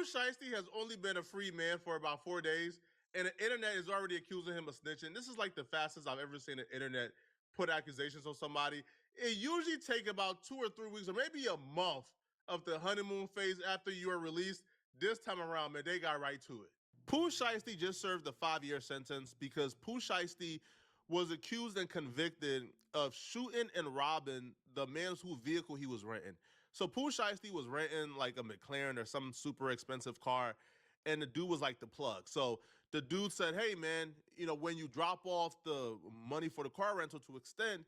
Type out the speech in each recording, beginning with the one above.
Pooh Shiesty has only been a free man for about 4 days, and the internet is already accusing him of snitching. This is like the fastest I've ever seen the internet put accusations on somebody. It usually take about 2 or 3 weeks, or maybe a month of the honeymoon phase after you are released. This time around, man, they got right to it. Pooh Shiesty just served a 5-year sentence because Pooh Shiesty was accused and convicted of shooting and robbing the man's whose vehicle he was renting. So Pooh Shiesty was renting like a McLaren or some super expensive car, and the dude was like the plug. So the dude said, "Hey man, when you drop off the money for the car rental to extend,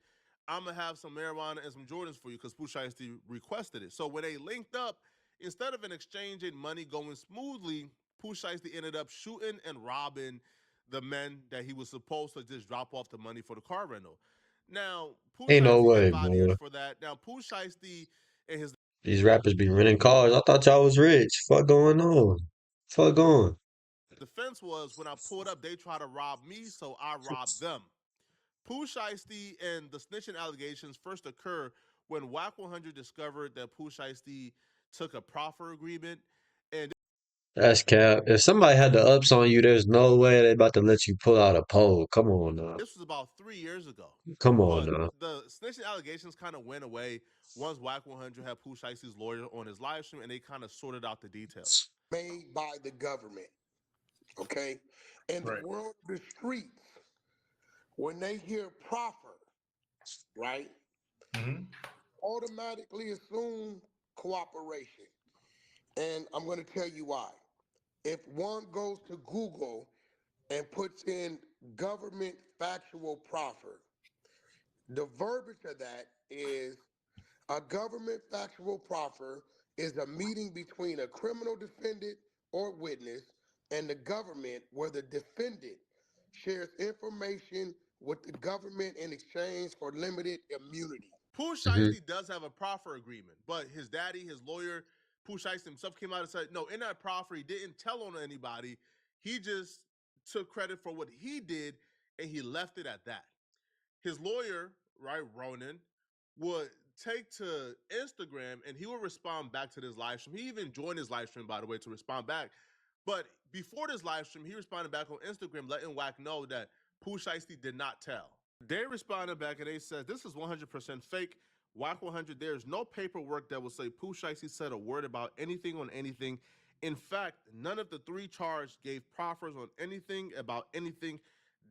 I'm gonna have some marijuana and some Jordans for you," because Pooh Shiesty requested it. So when they linked up, instead of an exchange in money going smoothly, Pooh Shiesty ended up shooting and robbing the men that he was supposed to just drop off the money for the car rental. Now, Pooh Ain't no Shiesty get way, 5 years boy. for that. Now, Pooh Shiesty and his These rappers be renting cars. I thought y'all was rich. Fuck going on? Fuck on. defense was, when I pulled up, they tried to rob me, so I robbed them. Pooh Shiesty and the snitching allegations first occur when WAC 100 discovered that Pooh Shiesty took a proffer agreement, and That's cap. If somebody had the ups on you, there's no way they about to let you pull out a pole. Come on now. this was about 3 years ago. Come on But now. the snitching allegations kind of went away once WAC 100 had Pooh Shiesty's lawyer on his live stream, and they kind of sorted out the details. Made by the government, okay? In the Right. world of the streets, when they hear proffer, right, Hmm. automatically assume cooperation. And I'm going to tell you why. If one goes to Google and puts in government factual proffer, the verbiage of that is a government factual proffer is a meeting between a criminal defendant or witness and the government where the defendant shares information with the government in exchange for limited immunity. Pooh Hmm. Shiesty does have a proffer agreement, but his daddy, his lawyer, Pooh Shiesty himself came out and said, no, in that proffer, he didn't tell on anybody. He just took credit for what he did, and he left it at that. His lawyer, right, Ronan, would take to Instagram and he would respond back to this live stream. He even joined his live stream, by the way, to respond back. But before this live stream, he responded back on Instagram, letting WAC know that Pooh Shiesty did not tell. They responded back and they said, "This is 100% fake. WAC 100, there's no paperwork that will say Pooh Shiesty said a word about anything on anything. In fact, none of the three charged gave proffers on anything about anything.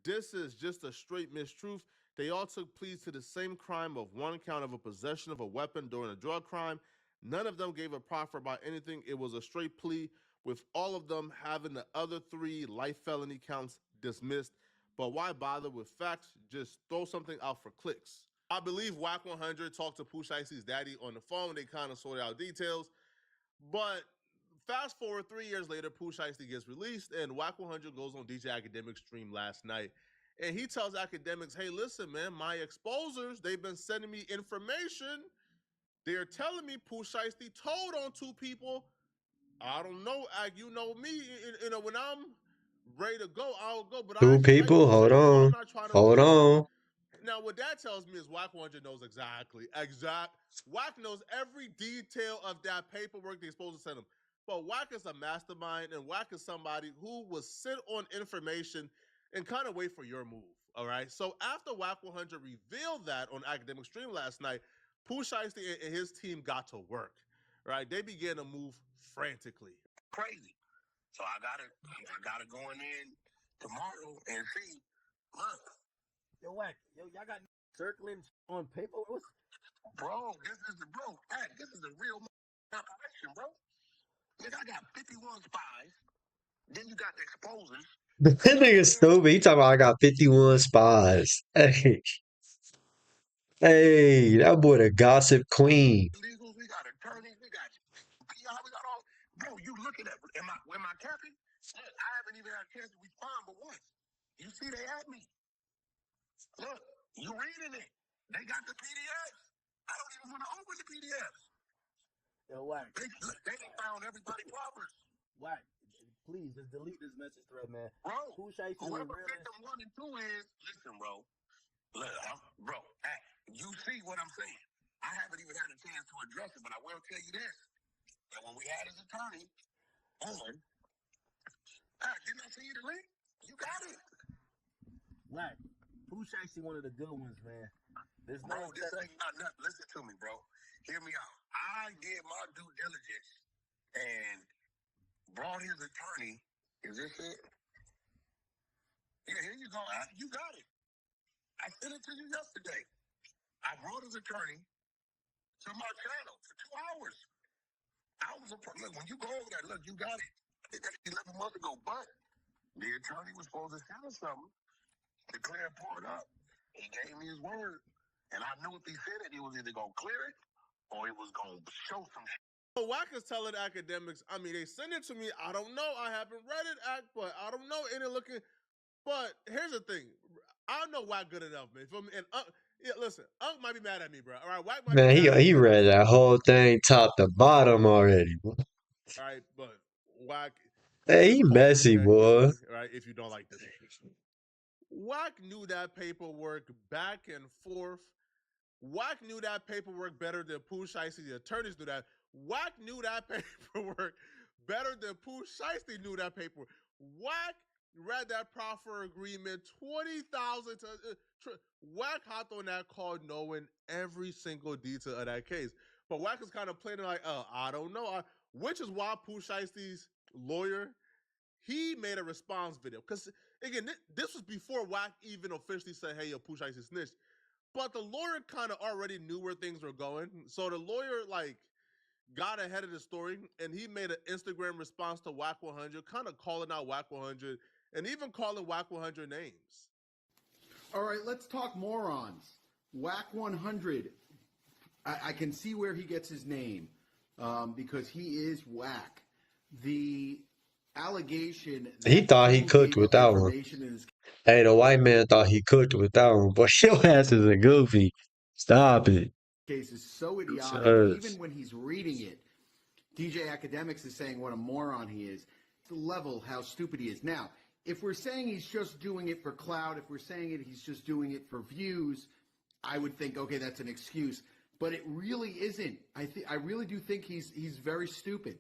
This is just a straight mistruth. They all took pleas to the same crime of one count of a possession of a weapon during a drug crime. None of them gave a proffer about anything. It was a straight plea, with all of them having the other three life felony counts dismissed. But why bother with facts? Just throw something out for clicks." I believe WAC 100 talked to Pooh Shiesty's daddy on the phone. They kind of sorted out details. But fast forward 3 years later, Pooh Shiesty gets released, and WAC 100 goes on DJ Academic's stream last night. And he tells Academics, "Hey, listen, man, my exposers, they've been sending me information. They're telling me Pooh Shiesty told on two people. I don't know, you know me. When I'm ready to go, I'll go. But I Two expect people. Pooh Hold Shiesty, so I'm on. not trying to Hold waste it." on. Now, what that tells me is WAC 100 knows exactly. WAC knows every detail of that paperwork they're supposed to send him. But WAC is a mastermind, and WAC is somebody who will sit on information and kind of wait for your move. All right. So after WAC 100 revealed that on Academic Stream last night, Pooh Shiesty and his team got to work. Right. They began to move frantically. Crazy. So I gotta go in tomorrow and see. Look, Yo, Wack, y'all got circling on paper? bro, this is a real operation, bro. Nigga, I got 51 spies. Then you got the exposers. That nigga stupid. He talking about I got 51 spies. Hey, hey, that boy the gossip queen. Legals, we got attorneys, we got PI, we got all. Bro, you looking at am I capping? Look, I haven't even had a chance to respond but once. You see they at me. Look, you reading it. They got the PDFs. I don't even want to open the PDFs. Yo, Wack, They found everybody proper. Wack, please just delete this message thread, man. Bro, Pooh Shiesty whoever was real. victim 1 and 2 is, listen, bro. Look, bro, hey, you see what I'm saying. I haven't even had a chance to address it, but I will tell you this. That when we had his attorney, on. Didn't I send you the link? You got it. Whack. Pooh Shiesty one of the good ones, man. There's Bro, no this ain't not nothing. Listen to me, bro. Hear me out. I did my due diligence and brought his attorney. Is this it? Yeah, here you go. You got it. I sent it to you yesterday. I brought his attorney to my channel for 2 hours. Look, when you go over there, look, you got it. That's 11 months ago, but the attorney was supposed to send us something to clear part up. He gave me his word, and I knew if he said it, he was either going to clear it or he was going to show some shit. So Wack is telling academics, I mean, they send it to me. I don't know. I haven't read it, but I don't know. Ain't it looking? But here's the thing. I know Wack good enough, man. And yeah, listen, Unc might be mad at me, bro. All right, Wack might Man, be mad at me. he read that whole thing top to bottom already. All right, but Wack, Hey, he just post messy, next to boy. me, right? If you don't like this, Wack knew that paperwork back and forth. Wack knew that paperwork better than Pooh Shiesty. The attorneys knew that. Wack knew that paperwork better than Pooh Shiesty knew that paperwork. Wack read that proffer agreement 20,000 times. Wack hopped on that call knowing every single detail of that case. But Wack is kind of playing like, I don't know. Which is why Pooh Shiesty's lawyer, he made a response video. Because, again, this was before Wack even officially said, hey, yo, Pooh Shiesty snitched. But the lawyer kind of already knew where things were going. So the lawyer, got ahead of the story, and he made an Instagram response to Wack 100, kind of calling out Wack 100, and even calling Wack 100 names. All right, let's talk morons. Wack 100, I can see where he gets his name because he is whack. The allegation that He thought he cooked with that one. Hey, the white man thought he cooked with that one. Boy, your ass is a goofy. Stop it. Case is so idiotic. Even when he's reading it, DJ Academics is saying what a moron he is. It's the level how stupid he is. Now, if we're saying he's just doing it for clout, if we're saying he's just doing it for views, I would think, okay, that's an excuse. But it really isn't. I really do think he's very stupid.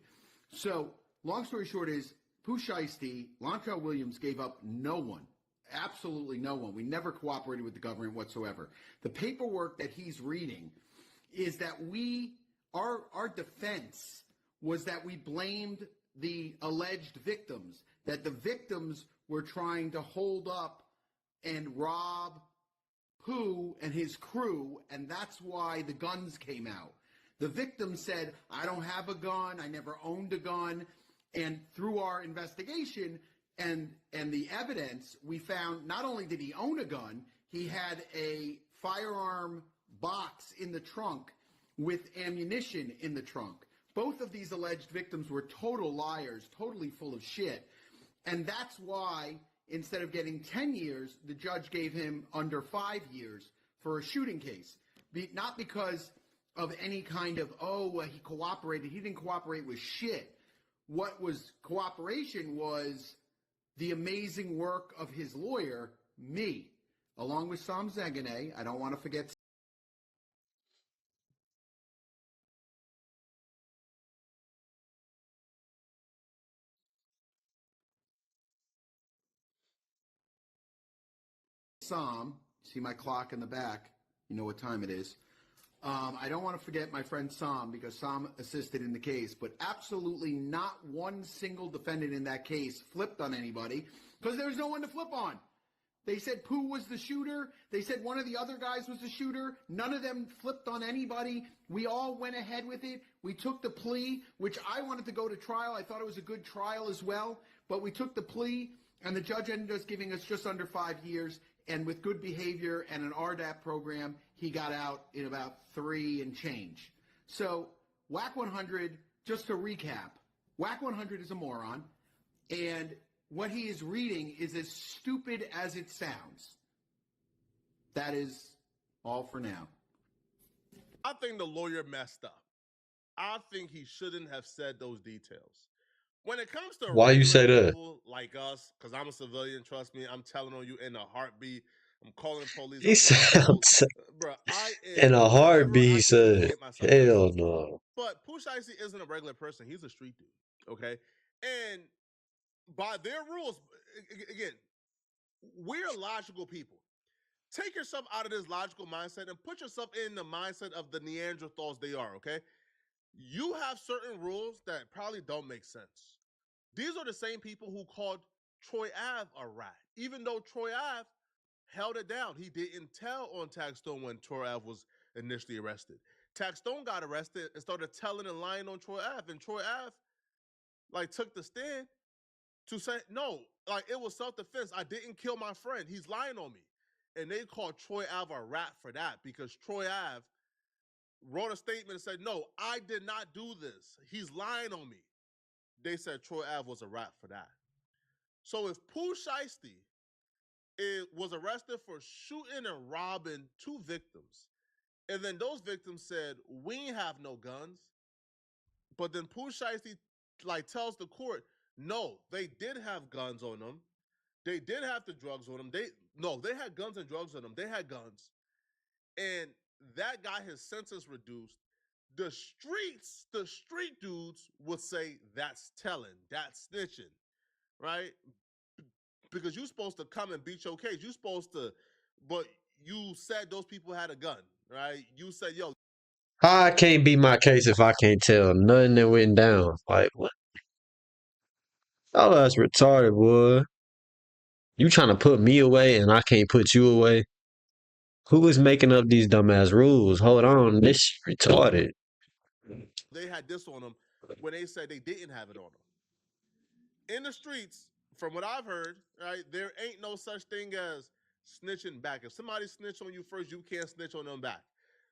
So, long story short is, Pooh Shiesty, Lontrell Williams gave up no one. Absolutely no one. We never cooperated with the government whatsoever. The paperwork that he's reading is that our defense was that we blamed the alleged victims, that the victims were trying to hold up and rob Pooh and his crew, and that's why the guns came out. The victim said, I don't have a gun, I never owned a gun, and through our investigation and the evidence, we found not only did he own a gun, he had a firearm box in the trunk with ammunition in the trunk. Both of these alleged victims were total liars, totally full of shit. And that's why, instead of getting 10 years, the judge gave him under 5 years for a shooting case. Not because of any kind of, he cooperated. He didn't cooperate with shit. What was cooperation was the amazing work of his lawyer, me, along with Sam Zegane. I don't want to forget Sam. See my clock in the back. You know what time it is. I don't want to forget my friend Sam because Sam assisted in the case, but absolutely not one single defendant in that case flipped on anybody because there was no one to flip on. They said Pooh was the shooter. They said one of the other guys was the shooter. None of them flipped on anybody. We all went ahead with it. We took the plea, which I wanted to go to trial. I thought it was a good trial as well, but we took the plea, and the judge ended up giving us just under 5 years. And with good behavior and an RDAP program, he got out in about 3 and change. So Wack 100, just to recap, Wack 100 is a moron, and what he is reading is as stupid as it sounds. That is all for now. I think the lawyer messed up. I think he shouldn't have said those details. When it comes to why you say that? People like us, because I'm a civilian, trust me, I'm telling on you in a heartbeat. I'm calling police. He sounds bro. in a heartbeat. He said, "Hell no." But Pooh Shiesty isn't a regular person. He's a street dude. Okay, And by their rules, again, we're logical people. Take yourself out of this logical mindset and put yourself in the mindset of the Neanderthals they are, okay? You have certain rules that probably don't make sense. These are the same people who called Troy Ave a rat, even though Troy Ave held it down. He didn't tell on Taxstone when Troy Ave was initially arrested. Taxstone got arrested and started telling and lying on Troy Ave, and Troy Ave like took the stand to say no, like it was self-defense. I didn't kill my friend. He's lying on me. And they called Troy Ave a rat for that because Troy Ave wrote a statement and said, no, I did not do this. He's lying on me. They said Troy Ave was a rat for that. So if Pooh Shiesty was arrested for shooting and robbing two victims, and then those victims said, we ain't have no guns, but then Pooh Shiesty like tells the court, no, they did have guns on them. They did have the drugs on them. They had guns and drugs on them. They had guns. And that got his sentence reduced. The street dudes would say that's telling, that's snitching, right? Because you're supposed to come and beat your case. You're supposed to, but you said those people had a gun, right? You said, yo, How I can't beat my case if I can't tell nothing that went down? Like what? Oh, that's retarded, boy. You trying to put me away and I can't put you away? Who is making up these dumbass rules? Hold on, this retarded. they had this on them when they said they didn't have it on them. In the streets, from what I've heard, right, there ain't no such thing as snitching back. If somebody snitch on you first, you can't snitch on them back.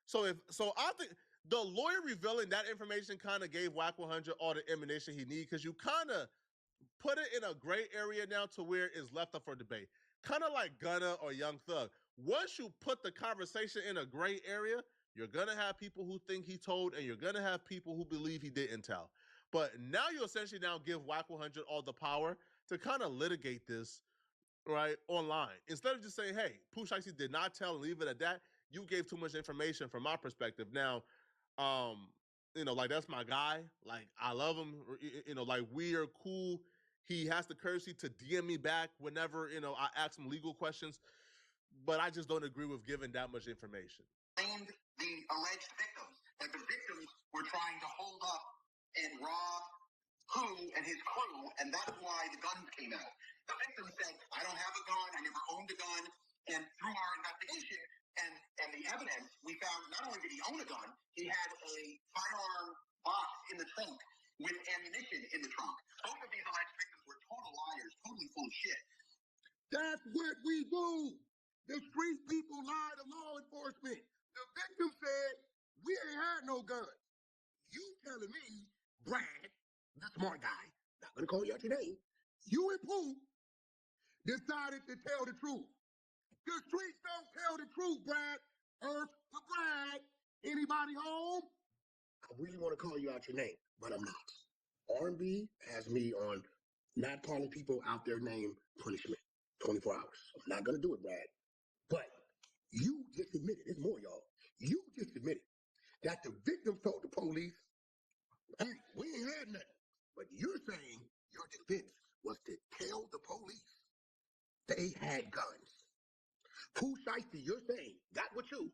So I think the lawyer revealing that information kind of gave Whack 100 all the ammunition he needs because you kind of put it in a gray area now to where it's left up for debate. Kind of like Gunna or Young Thug. Once you put the conversation in a gray area, you're gonna have people who think he told, and you're gonna have people who believe he didn't tell. But now you essentially now give Whack 100 all the power to kind of litigate this right online instead of just saying, "Hey, Pooh Shiesty did not tell and leave it at that." You gave too much information from my perspective. Now, um, like that's my guy. Like I love him. Like we are cool. He has the courtesy to DM me back whenever I ask him legal questions, but I just don't agree with giving that much information. Named the alleged victims, that the victims were trying to hold up and rob Pooh and his crew, and that's why the guns came out. The victim said, I don't have a gun, I never owned a gun, and through our investigation and the evidence, we found not only did he own a gun, he had a firearm box in the trunk with ammunition in the trunk. Both of these alleged victims were total liars, totally full of shit. That's what we do. The street people lie to law enforcement. The victim said, we ain't had no guns. You telling me, Brad, the smart guy, not gonna call you out your name, you and Pooh decided to tell the truth. The streets don't tell the truth, Brad. Earth to Brad. Anybody home? I really want to call you out your name, but I'm not. R&B has me on not calling people out their name punishment. 24 hours. I'm not gonna do it, Brad. But you just admitted, there's more, y'all. You just admitted that the victim told the police, hey, we ain't had nothing. But you're saying your defense was to tell the police they had guns. Pooh Shiesty, you're saying, got with you,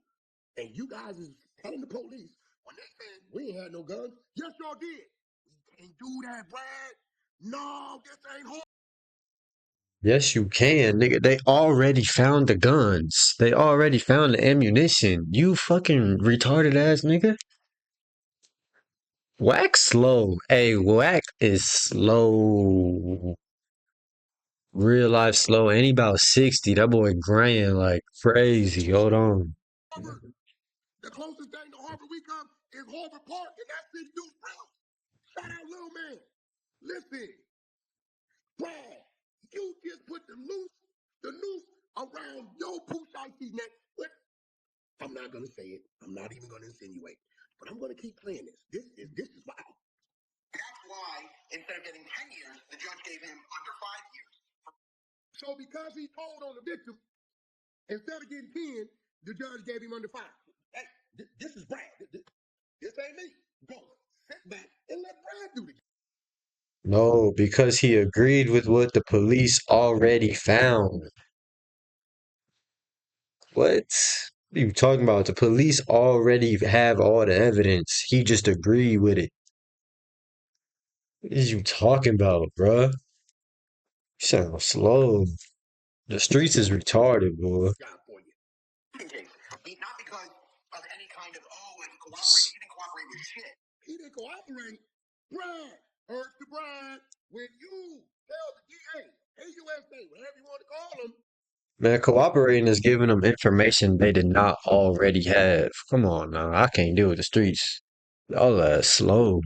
and you guys is telling the police when they said we ain't had no guns. Yes, y'all did. We can't do that, Brad. No, this ain't hard. Yes, you can, nigga. They already found the guns. They already found the ammunition. You fucking retarded ass nigga. Whack slow. Hey, Whack is slow. Real life slow. And he about 60. That boy graying like crazy. Hold on. The closest thing to Harbor we come is Harbor Park, and that's in New Brown. Shout out, little man. Listen, Brad, you just put the noose around your Pooh Shiesty's neck. But I'm not gonna say it. I'm not even gonna insinuate. But I'm gonna keep playing this. This is why. That's why instead of getting 10 years, the judge gave him under 5 years. So because he told on the victim, instead of getting 10, the judge gave him under 5. Hey, this is Brad. This ain't me. Go sit back and let Brad do the job. No, because he agreed with what the police already found. What? What are you talking about? The police already have all the evidence. He just agreed with it. What are you talking about, bruh? You sound slow. The streets is retarded, boy. Job for you. Not because of any kind of, oh, and cooperate. He didn't cooperate with shit. He didn't cooperate. Brad, hurts to Brad. When you tell the DA, AUSA, whatever you want to call him, Man, cooperating is giving them information they did not already have. Come on now, I can't deal with the streets. Y'all are slow.